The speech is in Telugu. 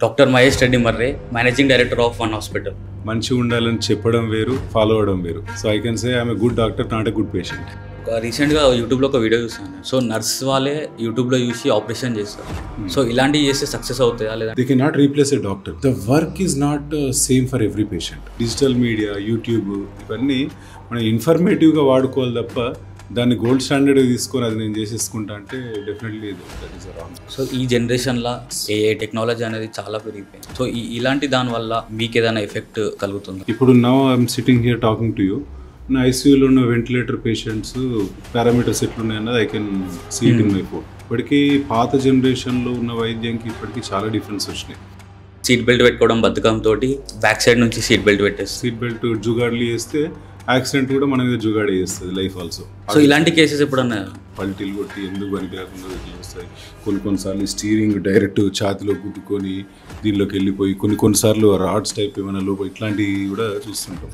Doctor Mahesh Reddy మర్రే, managing director of one hospital. మంచిగా ఉండాలని చెప్పడం వేరు, ఫాలో అవడం వేరు. So I can say I'm a good doctor, not a good patient. రీసెంట్గా యూట్యూబ్లో ఒక వీడియో చూసాను. సో నర్స్ వాళ్ళే యూట్యూబ్లో చూసి ఆపరేషన్ చేస్తారు. సో ఇలాంటివి చేస్తే సక్సెస్ అవుతాయా లేదా? They can not replace A doctor. The work is not same for every patient. Digital media, YouTube ఇవన్నీ మనం ఇన్ఫర్మేటివ్గా వాడుకోవాలి తప్ప దాన్ని గోల్డ్ స్టాండర్డ్ తీసుకొని అది నేను చేసేసుకుంటా అంటే definitely that is wrong. So ఈ జనరేషన్లో ఏఐ టెక్నాలజీ అనేది చాలా పెరిగిపోయింది. సో ఇలాంటి దానివల్ల మీకు ఏదైనా ఎఫెక్ట్ కలుగుతుంది? ఇప్పుడు now I'm sitting here talking to you. నా ఐసీయూలో ఉన్న వెంటిలేటర్ పేషెంట్స్ పారామీటర్స్ ఎట్లున్నాయి అన్నది I can see it in my phone. ఇప్పటికీ పాత జనరేషన్లో ఉన్న వైద్యంకి ఇప్పటికీ చాలా డిఫరెన్స్ వచ్చినాయి. సీట్ బెల్ట్ పెట్టుకోవడం బతుకంతో బ్యాక్ సైడ్ నుంచి సీట్ బెల్ట్ పెట్టేస్తారు. సీట్ బెల్ట్ జుగాడ్లు వేస్తే యాక్సిడెంట్ కూడా మన మీద జుగాడే చేస్తుంది లైఫ్ ఆల్సో. సో ఇలాంటి కేసెస్ ఎప్పుడన్నా పల్టీలు కొట్టి ఎందుకు పనికి రాకుండా వస్తాయి. కొన్నిసార్లు స్టీరింగ్ డైరెక్ట్ ఛాతిలో గుద్దుకొని దీనిలోకి వెళ్ళిపోయి కొన్నిసార్లు రాడ్స్ టైప్ ఏమైనా లోపల ఇట్లాంటివి కూడా చూస్తుంటాం.